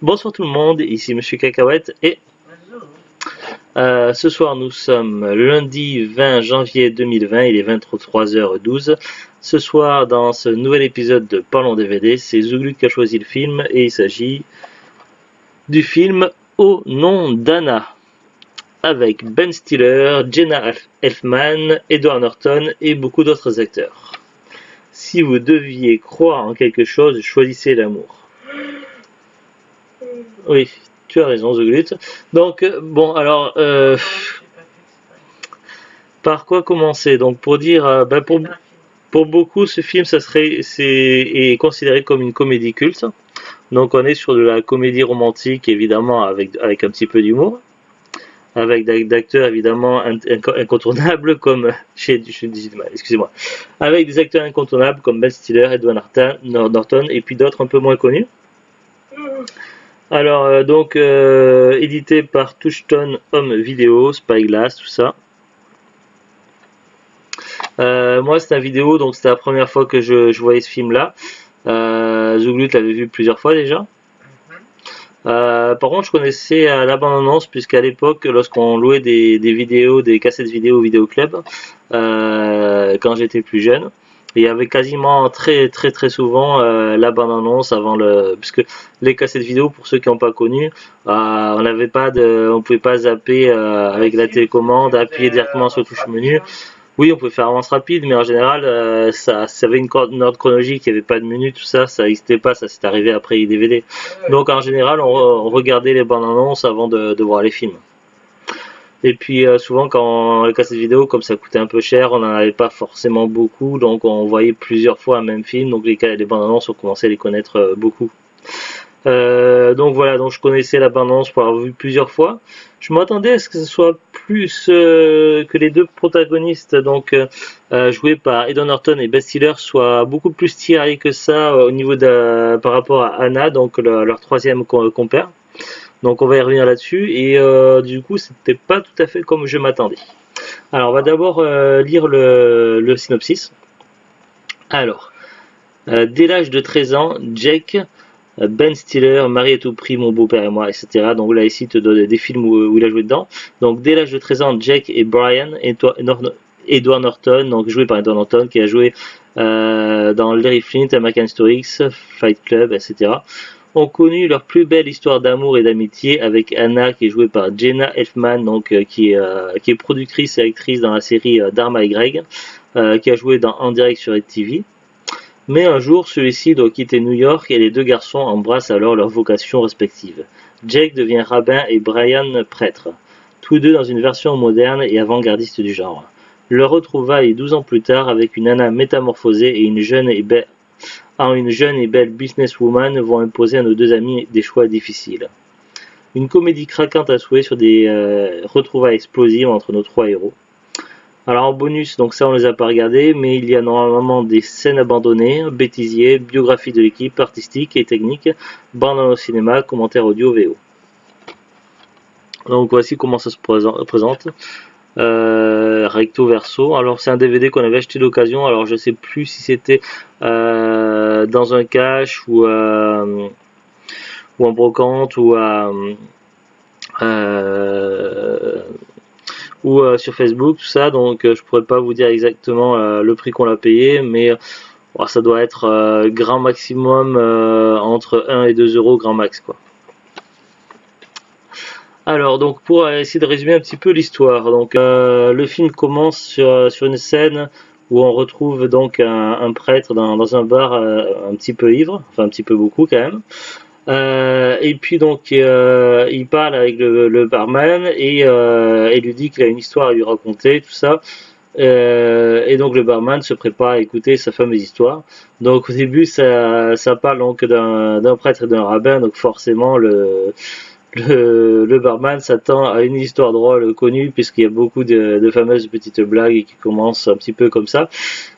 Bonsoir tout le monde, ici Monsieur Cacahuète et ce soir nous sommes lundi 20 janvier 2020, il est 23h12. Ce soir dans ce nouvel épisode de Parlons DVD, c'est Zouglut qui a choisi le film et il s'agit du film Au nom d'Anna avec Ben Stiller, Jenna Elfman, Edward Norton et beaucoup d'autres acteurs. Si vous deviez croire en quelque chose, choisissez l'amour. Oui, tu as raison, Zouglut. Donc, bon, alors, par quoi commencer? Donc, pour dire, pour beaucoup, ce film, est considéré comme une comédie culte. Donc, on est sur de la comédie romantique, évidemment, avec un petit peu d'humour. Avec d'acteurs évidemment incontournables comme excusez-moi, avec des acteurs incontournables comme Ben Stiller, Edward Norton et puis d'autres un peu moins connus. Alors donc édité par Touchstone Home Video, Spyglass, tout ça. Moi c'est un vidéo, donc c'était la première fois que je voyais ce film là. Zouglut l'avait vu plusieurs fois déjà. Par contre, je connaissais la bande-annonce puisqu'à l'époque, lorsqu'on louait des vidéos, des cassettes vidéo au vidéoclub, quand j'étais plus jeune, il y avait quasiment très souvent la bande-annonce avant puisque les cassettes vidéo, pour ceux qui n'ont pas connu, on pouvait pas zapper avec la télécommande, appuyer directement sur la touche menu. Oui, on pouvait faire avance rapide, mais en général, ça avait une ordre chronologique, il n'y avait pas de menu, tout ça, ça n'existait pas, ça s'est arrivé après les DVD. Donc en général, on regardait les bandes annonces avant de voir les films. Et puis souvent, quand les cassettes vidéo, comme ça coûtait un peu cher, on n'en avait pas forcément beaucoup, donc on voyait plusieurs fois un même film, donc les bandes annonces, on commençait à les connaître beaucoup. Donc voilà, donc je connaissais la bande-annonce pour avoir vu plusieurs fois. Je m'attendais à ce que ce soit plus que les deux protagonistes, donc joués par Edward Norton et Ben Stiller, soient beaucoup plus tiraillés que ça au niveau par rapport à Anna, donc leur troisième compère. Donc on va y revenir là-dessus et du coup c'était pas tout à fait comme je m'attendais. Alors on va d'abord lire le synopsis. Alors, dès l'âge de 13 ans, Jake, Ben Stiller, Marie à tout prix, Mon beau-père et moi, etc. Donc là ici te donne des films où il a joué dedans. Donc dès l'âge de 13 ans, Jake et Brian, Edward Norton, donc joué par Edward Norton, qui a joué dans Larry Flint, American History X, Fight Club, etc. ont connu leur plus belle histoire d'amour et d'amitié avec Anna, qui est jouée par Jenna Elfman, donc qui est productrice et actrice dans la série Dharma et Greg, qui a joué dans En direct sur TV. Mais un jour, celui-ci doit quitter New York et les deux garçons embrassent alors leurs vocations respectives. Jake devient rabbin et Brian prêtre, tous deux dans une version moderne et avant-gardiste du genre. Leur retrouvaille 12 ans plus tard avec une Anna métamorphosée et une jeune et belle businesswoman vont imposer à nos deux amis des choix difficiles. Une comédie craquante à souhait sur des retrouvailles explosives entre nos trois héros. Alors en bonus, donc ça on les a pas regardés, mais il y a normalement des scènes abandonnées, bêtisiers, biographie de l'équipe, artistique et technique, bande au cinéma, commentaires audio VO. Donc voici comment ça se présente. Recto verso. Alors c'est un DVD qu'on avait acheté d'occasion, alors je sais plus si c'était dans un cash ou en brocante ou sur Facebook, tout ça, donc je pourrais pas vous dire exactement le prix qu'on l'a payé, mais ça doit être grand maximum entre 1 et 2 euros grand max quoi. Alors donc pour essayer de résumer un petit peu l'histoire, donc le film commence sur une scène où on retrouve donc un prêtre dans un bar un petit peu ivre, enfin un petit peu beaucoup quand même. Et puis donc il parle avec le barman et lui dit qu'il a une histoire à lui raconter, tout ça. Et donc le barman se prépare à écouter sa fameuse histoire. Donc au début ça parle donc d'un prêtre et d'un rabbin, donc forcément le barman s'attend à une histoire drôle connue puisqu'il y a beaucoup de fameuses petites blagues qui commencent un petit peu comme ça.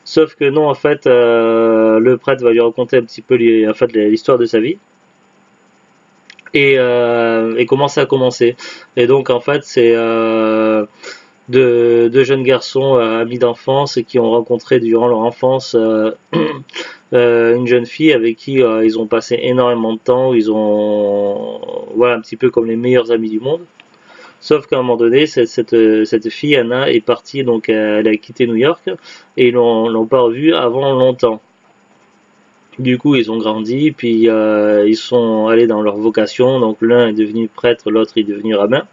Sauf que non, en fait, le prêtre va lui raconter un petit peu l'histoire de sa vie. Et comment ça a commencé. Et donc en fait c'est deux jeunes garçons amis d'enfance qui ont rencontré durant leur enfance une jeune fille avec qui ils ont passé énormément de temps, ils ont voilà un petit peu comme les meilleurs amis du monde. Sauf qu'à un moment donné, cette fille, Anna, est partie, donc elle a quitté New York et ils l'ont pas revue avant longtemps. Du coup, ils ont grandi, puis ils sont allés dans leur vocation. Donc l'un est devenu prêtre, l'autre est devenu rabbin.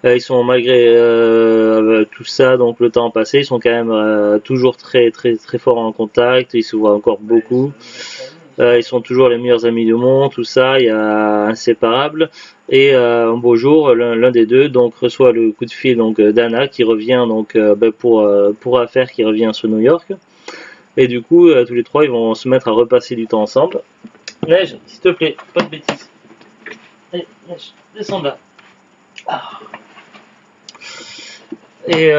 Ils sont malgré tout ça, donc le temps passé, ils sont quand même toujours très très très forts en contact. Ils se voient encore beaucoup. Ils sont toujours les meilleurs amis du monde, tout ça, il y a inséparables. Et un beau jour, l'un des deux donc reçoit le coup de fil donc d'Anna qui revient donc pour affaire qui revient sur New York. Et du coup, tous les trois, ils vont se mettre à repasser du temps ensemble. Neige, s'il te plaît, pas de bêtises. Allez, Neige, descends là. Ah. Et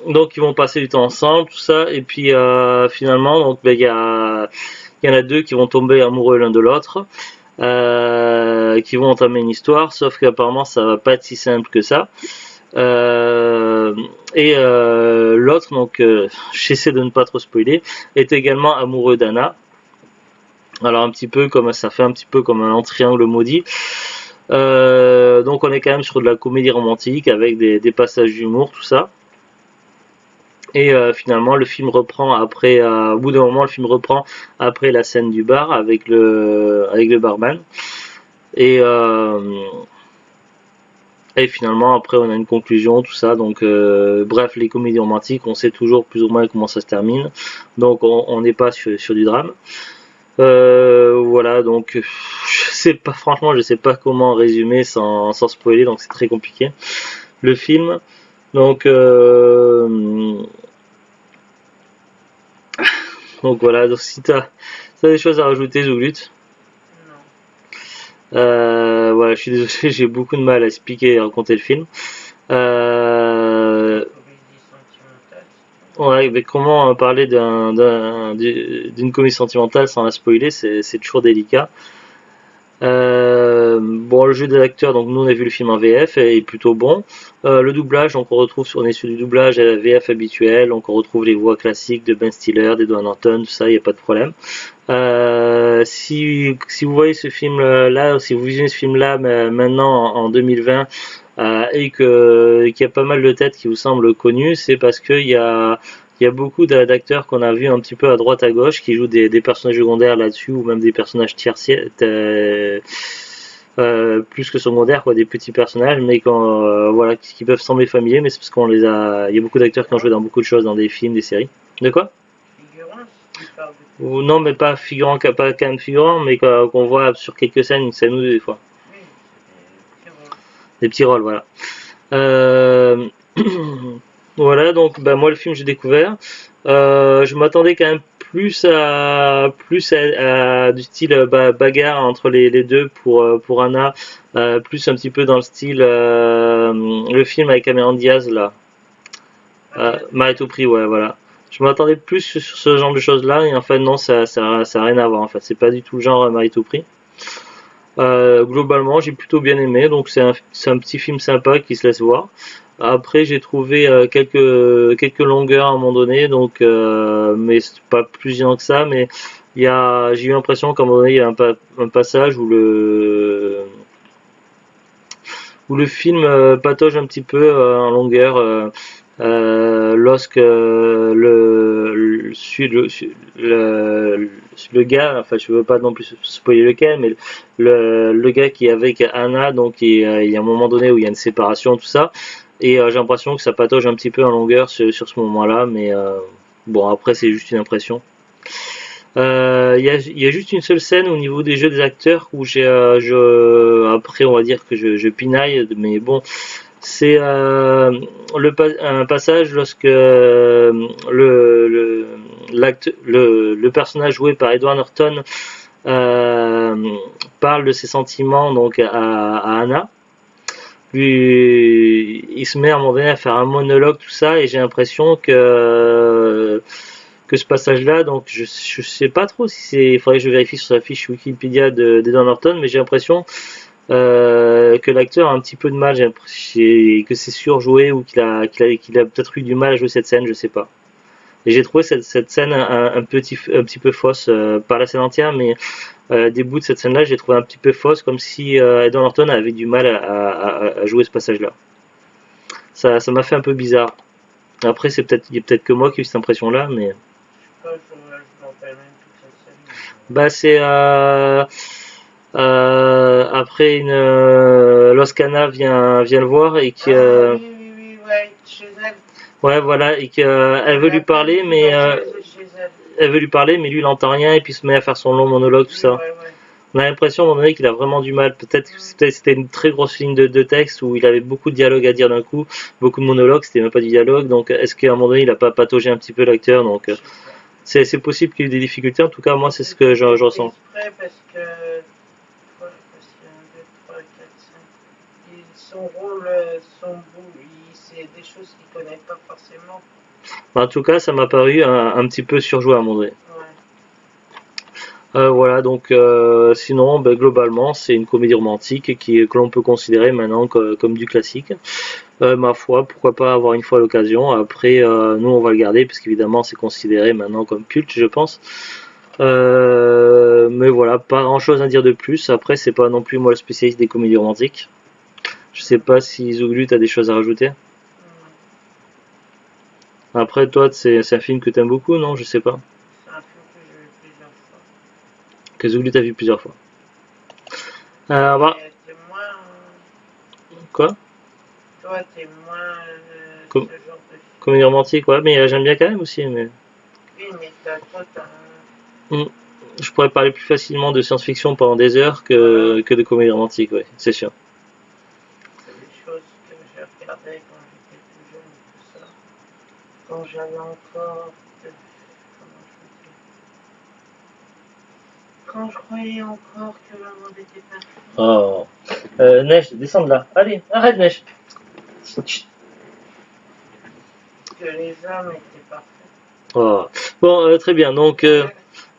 donc ils vont passer du temps ensemble, tout ça. Et puis finalement, donc il y en a deux qui vont tomber amoureux l'un de l'autre. Qui vont entamer une histoire, sauf qu'apparemment ça va pas être si simple que ça. L'autre, donc j'essaie de ne pas trop spoiler, est également amoureux d'Anna. Alors un petit peu comme ça fait un petit peu comme un triangle maudit. Donc on est quand même sur de la comédie romantique avec des passages d'humour, tout ça. Et finalement le film reprend après, au bout d'un moment le film reprend après la scène du bar avec le barman. Et finalement après on a une conclusion, tout ça. Donc bref, les comédies romantiques, on sait toujours plus ou moins comment ça se termine. Donc on n'est pas sur du drame. Voilà, donc franchement je sais pas comment résumer sans spoiler, donc c'est très compliqué le film. Donc voilà, donc si t'as des choses à rajouter, Zouglut. Voilà, je suis désolé, j'ai beaucoup de mal à expliquer et à raconter le film. Ouais, mais comment parler d'une comédie sentimentale sans la spoiler, c'est toujours délicat. Bon, le jeu des acteurs, donc nous on a vu le film en VF, est plutôt bon. Le doublage, donc on est sur du doublage à la VF habituel, donc on retrouve les voix classiques de Ben Stiller, d'Edward Norton, tout ça, il n'y a pas de problème. Si vous voyez ce film là, si vous visionnez ce film là maintenant en 2020 et qu'il y a pas mal de têtes qui vous semblent connues, c'est parce qu'il y a beaucoup d'acteurs qu'on a vu un petit peu à droite à gauche qui jouent des personnages secondaires là-dessus, ou même des personnages tertiaires, plus que secondaires, quoi, des petits personnages, mais voilà, qui peuvent sembler familiers, mais c'est parce qu'on les a. Il y a beaucoup d'acteurs qui ont joué dans beaucoup de choses, dans des films, des séries. De quoi? Ou non, mais pas figurant, pas quand même figurant, mais qu'on voit sur quelques scènes, une scène ou deux des fois. Des petits rôles, voilà. Voilà, donc moi le film j'ai découvert. Je m'attendais quand même plus à du style bagarre entre les deux pour Anna, plus un petit peu dans le style le film avec Cameron Diaz là, Marito Prix, ouais, voilà. Je m'attendais plus sur ce genre de choses là, et en fait non, ça a rien à voir, en fait c'est pas du tout le genre Marito Prix. Globalement j'ai plutôt bien aimé, donc c'est un petit film sympa qui se laisse voir. Après j'ai trouvé quelques longueurs à un moment donné, donc mais c'est pas plus gênant que ça, mais j'ai eu l'impression qu'à un moment donné il y a un passage où le film patauge un petit peu en longueur, lorsque le gars, enfin je veux pas non plus spoiler lequel, mais le gars qui est avec Anna, donc il y a un moment donné où il y a une séparation, tout ça, et j'ai l'impression que ça patauge un petit peu en longueur sur ce moment-là, mais bon, après c'est juste une impression. Il y a juste une seule scène au niveau des jeux des acteurs où après on va dire que je pinaille, mais bon, c'est un passage lorsque le personnage joué par Edward Norton parle de ses sentiments donc à Anna. Lui, il se met à un moment donné à faire un monologue, tout ça, et j'ai l'impression que ce passage-là, donc je sais pas trop si il faudrait que je vérifie sur la fiche Wikipédia d'Edward Norton, mais j'ai l'impression que l'acteur a un petit peu de mal, j'ai l'impression que c'est surjoué ou qu'il a peut-être eu du mal à jouer cette scène, je sais pas. Et j'ai trouvé cette scène un petit peu fausse, pas la scène entière, mais des bouts de cette scène-là, j'ai trouvé un petit peu fausse, comme si Edward Norton avait du mal à jouer ce passage-là. Ça m'a fait un peu bizarre. Après, il y a peut-être que moi qui ai eu cette impression-là, mais bah c'est après Loscana vient le voir et que oui, oui, oui, ouais, chez elle. ouais voilà et que elle veut lui parler, mais elle veut lui parler, mais lui il entend rien et puis il se met à faire son long monologue tout Oui, ça. ouais, ouais. On a l'impression à un moment donné qu'il a vraiment du mal. Peut-être que c'était une très grosse ligne de texte où il avait beaucoup de dialogue à dire d'un coup, beaucoup de monologues, c'était même pas du dialogue. Donc est-ce qu'à un moment donné il a pas pataugé un petit peu l'acteur? Donc Je sais pas. c'est possible qu'il y ait eu des difficultés. En tout cas moi c'est ce que je ressens. Exprès parce que. Quoi, parce qu'il y a 1, 2, 3, 4, 5. Son rôle, son bout, c'est des choses qu'il connaît pas forcément. En tout cas ça m'a paru un petit peu surjoué à un moment donné. Ouais. Voilà, donc sinon, ben, globalement, c'est une comédie romantique que l'on peut considérer maintenant comme du classique. Ma foi, pourquoi pas avoir une fois l'occasion. Après, nous, on va le garder, parce qu'évidemment, c'est considéré maintenant comme culte, je pense. Mais voilà, pas grand-chose à dire de plus. Après, c'est pas non plus moi le spécialiste des comédies romantiques. Je sais pas si Zouglu, t'as des choses à rajouter. Après, toi, c'est un film que t'aimes beaucoup, non? Je sais pas. C'est un film que j'ai vu plusieurs fois. Que Zouglu t'a vu plusieurs fois. Bah, Mais t'es moins. quoi? Toi, t'es moins Com- ce genre de film. Comédie romantique, ouais, mais j'aime bien quand même aussi, mais. Oui, mais toi, t'as. Hmm. Je pourrais parler plus facilement de science-fiction pendant des heures Voilà. que de comédie romantique, ouais, c'est sûr. C'est des choses que j'ai regardées quand j'étais plus jeune et tout ça. Quand j'avais encore. Comment je peux dire. Quand je croyais encore que le monde était parfait. Oh. Neige, descends de là. Allez, arrête, Neige. Que les hommes étaient parfaits. Oh. Bon, très bien. Donc,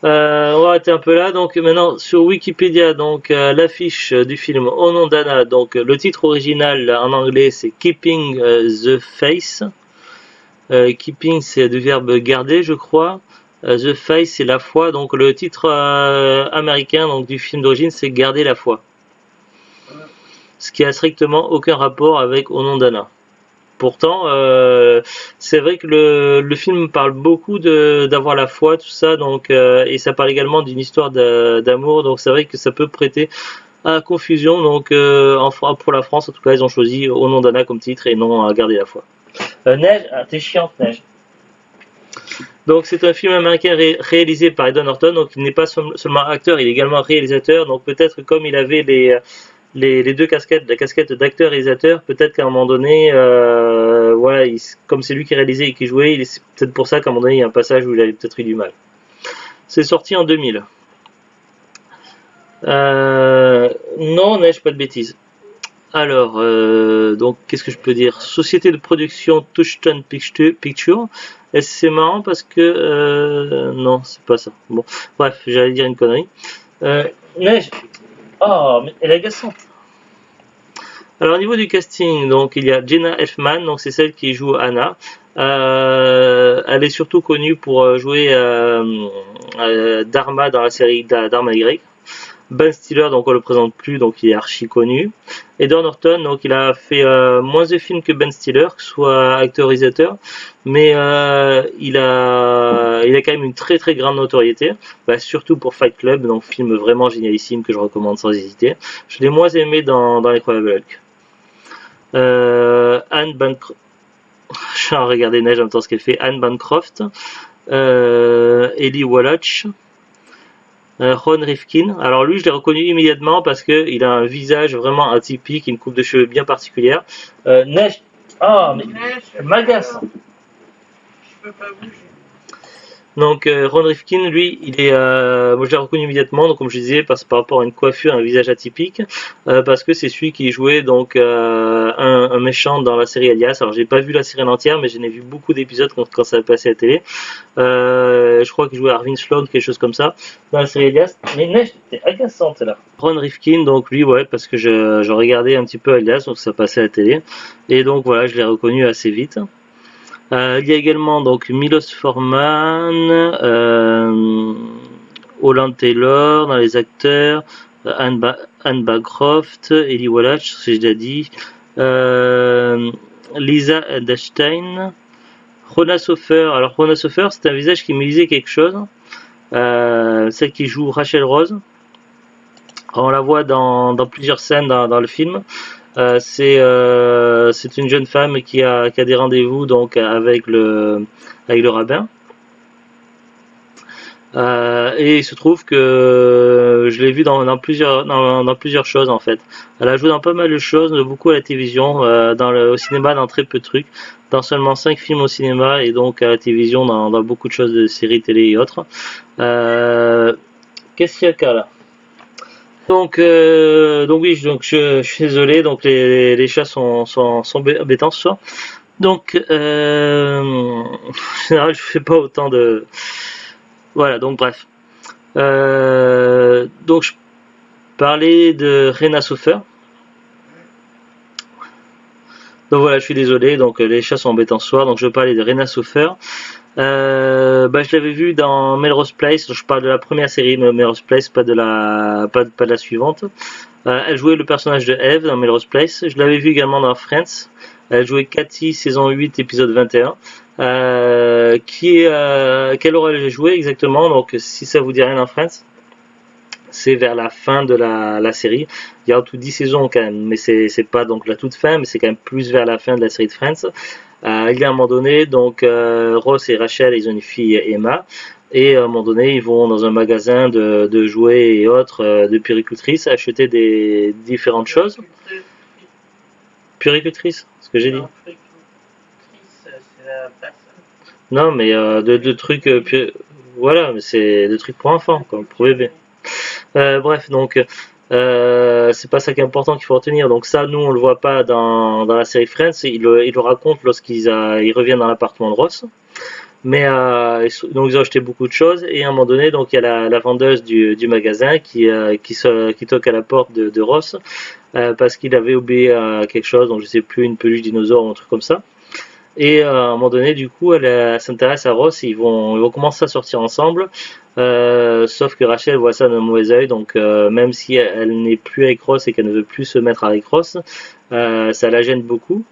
on va arrêter un peu là. Donc, maintenant, sur Wikipédia, donc l'affiche du film Au nom d'Anna. Donc, le titre original en anglais, c'est Keeping the Faith. Keeping, c'est du verbe garder, je crois. The Faith, c'est la foi. Donc, le titre américain donc du film d'origine, c'est Garder la foi. Ce qui a strictement aucun rapport avec Au nom d'Anna. Pourtant, c'est vrai que le film parle beaucoup d'avoir la foi, tout ça, donc et ça parle également d'une histoire d'amour, donc c'est vrai que ça peut prêter à confusion. Donc pour la France, en tout cas, ils ont choisi Au nom d'Anna comme titre et non à Garder la foi. Neige, ah, t'es chiante, Neige. Donc c'est un film américain réalisé par Edward Norton, donc il n'est pas seulement acteur, il est également réalisateur, donc peut-être comme il avait les deux casquettes, la casquette d'acteur-réalisateur, peut-être qu'à un moment donné, voilà, comme c'est lui qui réalisait et qui jouait, c'est peut-être pour ça qu'à un moment donné, il y a un passage où il avait peut-être eu du mal. C'est sorti en 2000. Non, n'ai-je pas de bêtises. Alors, donc, qu'est-ce que je peux dire? Société de production Touchstone Pictures. Et c'est marrant parce que... non, c'est pas ça. Bon, bref, j'allais dire une connerie. Neige. Oh, mais elle est agaçante. Alors au niveau du casting, donc il y a Jenna Elfman, donc c'est celle qui joue Anna. Elle est surtout connue pour jouer Dharma dans la série Dharma Y. Ben Stiller, donc on le présente plus, donc il est archi connu. Edward Norton, donc il a fait moins de films que Ben Stiller, que ce soit acteur-réalisateur, mais il a quand même une très très grande notoriété, surtout pour Fight Club, donc film vraiment génialissime que je recommande sans hésiter. Je l'ai moins aimé dans l'Incroyable Hulk. Anne Bancroft, je suis en regarder Neige en même temps ce qu'elle fait. Anne Bancroft, Eli Wallach, Ron Rifkin. Alors lui, je l'ai reconnu immédiatement parce que il a un visage vraiment atypique, une coupe de cheveux bien particulière. Neige, oh mais Neige, elle m'agace. je peux pas bouger. Donc Ron Rifkin, lui, il est, moi je l'ai reconnu immédiatement, donc comme je disais, par rapport à une coiffure, un visage atypique, parce que c'est celui qui jouait donc un méchant dans la série Alias. Alors j'ai pas vu la série en entière, mais j'en ai vu beaucoup d'épisodes quand ça passait à la télé. Je crois qu'il jouait Arvin Sloan, quelque chose comme ça, dans la série Alias. Mais neige, c'était agaçante là. Ron Rifkin, donc lui, ouais, parce que je regardais un petit peu Alias, donc ça passait à la télé, et donc voilà, je l'ai reconnu assez vite. Il y a également donc Milos Forman, Holland Taylor dans les acteurs, Anne Bancroft, Ellie Wallach, si je l'ai dit, Lisa Edelstein, Rona Sofer. Alors Rona Sofer, c'est un visage qui me disait quelque chose. Celle qui joue Rachel Rose. On la voit dans plusieurs scènes dans le film. C'est une jeune femme qui a des rendez-vous donc avec le rabbin. Et il se trouve que je l'ai vu dans plusieurs choses en fait. Elle a joué dans pas mal de choses, beaucoup à la télévision, au cinéma dans très peu de trucs, dans seulement 5 films au cinéma et donc à la télévision dans beaucoup de choses de séries télé et autres. Qu'est-ce qu'il y a là? Donc oui, donc je suis désolé, donc les chats sont embêtants ce soir. Donc en général je fais pas autant de, voilà, donc bref. Donc je parlais de Rena Sofer. Donc voilà, je suis désolé, donc les chats sont embêtants ce soir, donc je parlais de Rena Sofer. Je l'avais vu dans Melrose Place. Je parle de la première série Melrose Place, pas de la suivante. Elle jouait le personnage de Eve dans Melrose Place. Je l'avais vu également dans Friends. Elle jouait Cathy, saison 8, épisode 21. Quel rôle elle jouait exactement? Donc si ça vous dit rien dans Friends, c'est vers la fin de la série. Il y a en tout 10 saisons quand même, mais c'est pas donc la toute fin, mais c'est quand même plus vers la fin de la série de Friends. Il y a un moment donné, donc Ross et Rachel, ils ont une fille, Emma, et à un moment donné, ils vont dans un magasin de jouets et autres, de puéricultrices, acheter des différentes choses. Puéricultrice, ce que j'ai dit. Non, mais de trucs, voilà, mais c'est des trucs pour enfants, comme pour bébé. Bref, donc c'est pas ça qui est important qu'il faut retenir. Donc ça, nous, on le voit pas dans la série Friends. Il le raconte lorsqu'ils ils reviennent dans l'appartement de Ross. Mais donc ils ont acheté beaucoup de choses et à un moment donné, donc il y a la vendeuse du magasin qui toque à la porte de Ross parce qu'il avait oublié quelque chose, donc je sais plus, une peluche dinosaure ou un truc comme ça. Et à un moment donné, du coup, elle s'intéresse à Ross et ils vont commencer à sortir ensemble. Sauf que Rachel voit ça d'un mauvais oeil, donc même si elle n'est plus avec Ross et qu'elle ne veut plus se mettre avec Ross, ça la gêne beaucoup.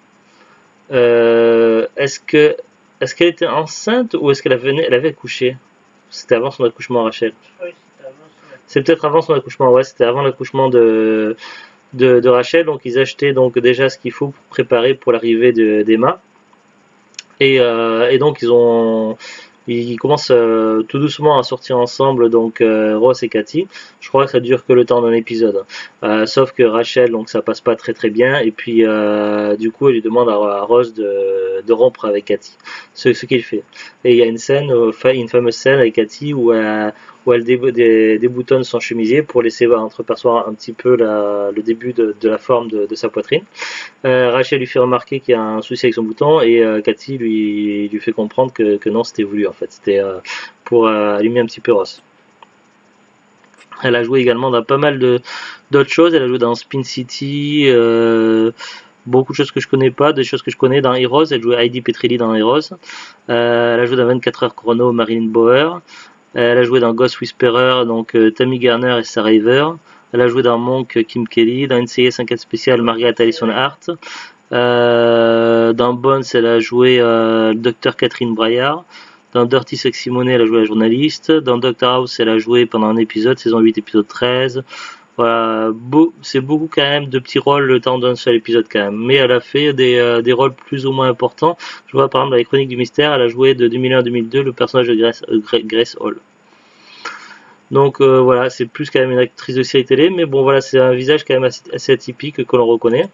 Est-ce qu'elle était enceinte ou est-ce elle avait accouché? C'était avant son accouchement, Rachel. C'est peut-être avant son accouchement, ouais, c'était avant l'accouchement de Rachel, donc ils achetaient donc déjà ce qu'il faut pour préparer pour l'arrivée d'Emma. Et donc ils commencent tout doucement à sortir ensemble, donc Ross et Cathy. Je crois que ça dure que le temps d'un épisode. Sauf que Rachel, donc ça passe pas très très bien, et puis du coup elle lui demande à Ross de rompre avec Cathy. Ce qu'il fait. Et il y a une fameuse scène avec Cathy où elle déboutonne son chemisier pour laisser entrepercevoir un petit peu le début de la forme de sa poitrine. Rachel lui fait remarquer qu'il y a un souci avec son bouton et Cathy lui fait comprendre que non, c'était voulu en fait, c'était pour allumer un petit peu Ross. Elle a joué également dans pas mal d'autres choses, elle a joué dans Spin City, beaucoup de choses que je connais pas, des choses que je connais dans Heroes, elle jouait Heidi Petrilli dans Heroes, elle a joué dans 24 heures chrono, Marilyn Bauer, elle a joué dans Ghost Whisperer, donc Tammy Garner et Sarah Iver. Elle a joué dans Monk, Kim Kelly, dans NCIS Enquête spéciale, Margaret Allison Hart. Dans Bones, elle a joué Dr. Catherine Braillard. Dans Dirty Sexy Money, elle a joué la journaliste. Dans Dr. House, elle a joué pendant un épisode, saison 8, épisode 13. Voilà, c'est beaucoup quand même de petits rôles le temps d'un seul épisode quand même. Mais elle a fait des rôles plus ou moins importants. Je vois par exemple dans les Chroniques du Mystère, elle a joué de 2001 à 2002 le personnage de Grace Hall. Donc voilà, c'est plus quand même une actrice de série télé, mais bon voilà, c'est un visage quand même assez atypique que l'on reconnaît.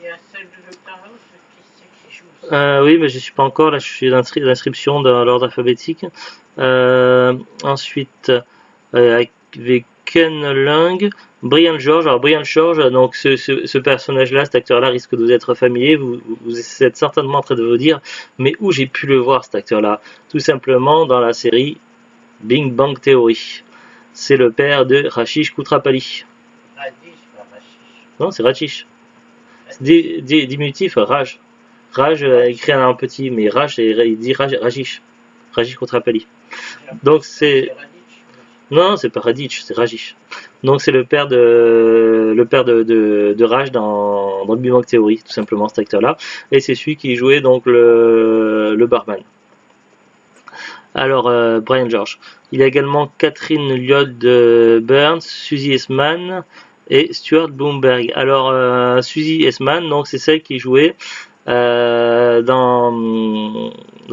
Il y a celle de Dr. House qui joue Oui, mais je suis pas encore là, je suis d'inscription dans l'ordre alphabétique. Ensuite, avec Ken Leung, Brian George. Alors Brian George, donc ce personnage-là, cet acteur-là risque de vous être familier. Vous êtes certainement en train de vous dire, mais où j'ai pu le voir cet acteur-là? Tout simplement dans la série Big Bang Theory. C'est le père de Rashish Kutrapali. Non, c'est Rashish. Diminutif, Raj. Raj écrit en petit, mais Raj, il dit Rajish. Rajish Kutrapali. Donc c'est. Non, c'est pas Raditch, c'est Rajish. Donc c'est le père de Raj dans le Big Bang Theory, tout simplement, cet acteur-là. Et c'est celui qui jouait donc le barman. Alors, Brian George. Il y a également Catherine Lloyd Burns, Suzy Essman et Stuart Bloomberg. Alors, Suzy Essman, donc c'est celle qui jouait dans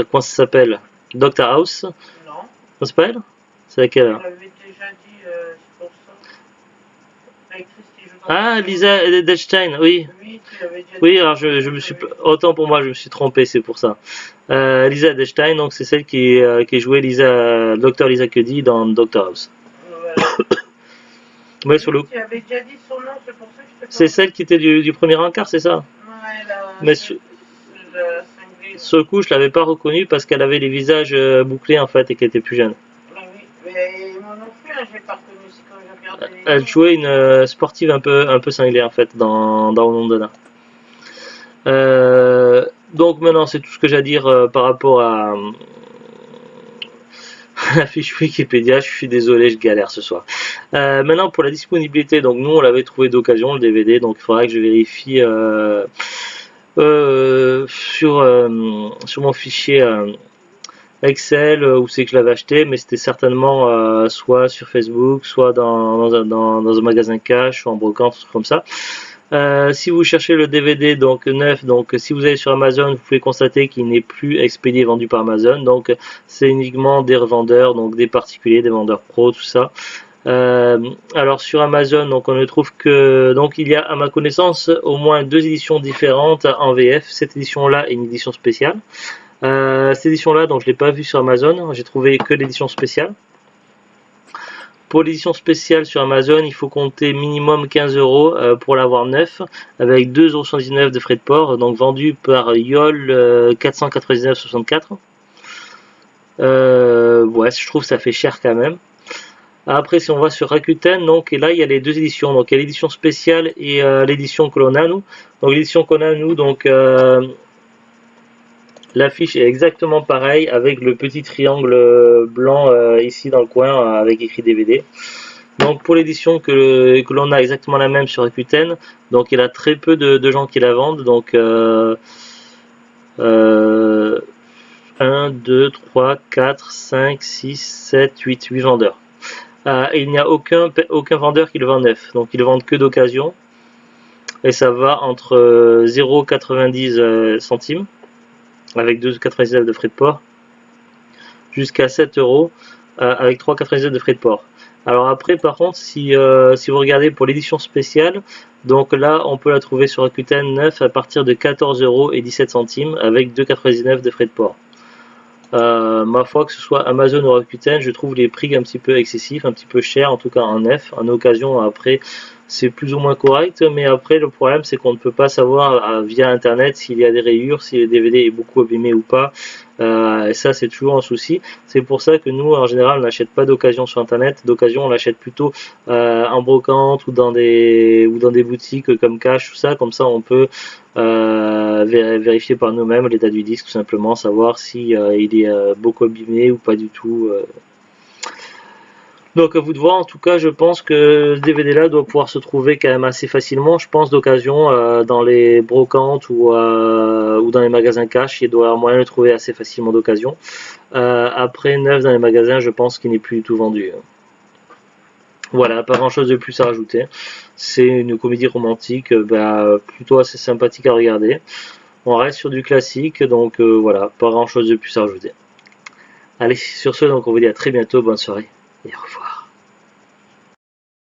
comment ça s'appelle? Doctor House. Non. Ça s'appelle? C'est laquelle? On l'avait déjà dit, c'est pour ça. Ah, Lisa Edelstein, oui. Oui, tu l'avais déjà Oui, dit. alors je me suis autant pour moi, je me suis trompé, c'est pour ça. Lisa Edelstein, donc c'est celle qui jouait Dr Lisa Cuddy dans Doctor House. Voilà. Ouais, sur le. Tu avais déjà dit son nom, c'est pour ça que je te C'est celle qui était du premier encart, c'est ça? Ouais, là. Mais sur le coup, je l'avais pas reconnue parce qu'elle avait les visages bouclés en fait et qu'elle était plus jeune. Oui, mais moi non plus, hein, je l'ai pas reconnu, c'est quand j'ai regardé les Elle jouait une sportive un peu cinglée en fait dans London. Donc maintenant, c'est tout ce que j'ai à dire par rapport à la fiche Wikipédia. Je suis désolé, je galère ce soir. Maintenant, pour la disponibilité, donc nous on l'avait trouvé d'occasion le DVD, donc il faudra que je vérifie sur mon fichier Excel où c'est que je l'avais acheté, mais c'était certainement soit sur Facebook, soit dans un magasin cash ou en brocante, un truc comme ça. Si vous cherchez le DVD donc neuf, donc si vous allez sur Amazon, vous pouvez constater qu'il n'est plus expédié vendu par Amazon, donc c'est uniquement des revendeurs, donc des particuliers, des vendeurs pro, tout ça. Alors sur Amazon, donc on ne trouve que, donc il y a à ma connaissance au moins 2 éditions différentes en VF. Cette édition-là est une édition spéciale. Cette édition-là, donc je l'ai pas vue sur Amazon, j'ai trouvé que l'édition spéciale. Pour l'édition spéciale sur Amazon, il faut compter minimum 15 € pour l'avoir neuf, avec 2,79 € de frais de port, donc vendu par Yol 499,64. Ouais, je trouve que ça fait cher quand même. Après, si on va sur Rakuten, donc et là il y a les deux éditions, donc il y a l'édition spéciale et l'édition que l'on a nous. Donc l'édition qu'on a nous, donc l'affiche est exactement pareille avec le petit triangle blanc ici dans le coin avec écrit DVD. Donc pour l'édition que l'on a exactement la même sur Rakuten, donc il y a très peu de gens qui la vendent, donc 1, 2, 3, 4, 5, 6, 7, 8 vendeurs. Et il n'y a aucun vendeur qui le vend neuf, donc ils le vendent que d'occasion. Et ça va entre 0,90 centimes avec 2,99 € de frais de port jusqu'à 7 € avec 3,99 € de frais de port. Alors après par contre si vous regardez pour l'édition spéciale, donc là on peut la trouver sur Rakuten 9 à partir de 14,17 € avec 2,99 € de frais de port. Ma foi, que ce soit Amazon ou Rakuten, je trouve les prix un petit peu excessifs, un petit peu chers, en tout cas en neuf. En occasion, après, c'est plus ou moins correct, mais après, le problème, c'est qu'on ne peut pas savoir via Internet s'il y a des rayures, si le DVD est beaucoup abîmé ou pas. Et ça, c'est toujours un souci. C'est pour ça que nous, en général, on n'achète pas d'occasion sur Internet. D'occasion, on l'achète plutôt en brocante ou dans des boutiques comme Cash, tout ça. Comme ça, on peut vérifier par nous-mêmes l'état du disque, tout simplement, savoir si il est beaucoup abîmé ou pas du tout. Donc à vous de voir, en tout cas je pense que ce DVD là doit pouvoir se trouver quand même assez facilement, je pense d'occasion dans les brocantes ou dans les magasins cash, il doit y avoir moyen de le trouver assez facilement d'occasion. Après neuf dans les magasins, je pense qu'il n'est plus du tout vendu. Voilà, pas grand chose de plus à rajouter. C'est une comédie romantique plutôt assez sympathique à regarder. On reste sur du classique, donc voilà, pas grand chose de plus à rajouter. Allez, sur ce, donc on vous dit à très bientôt, bonne soirée et au revoir.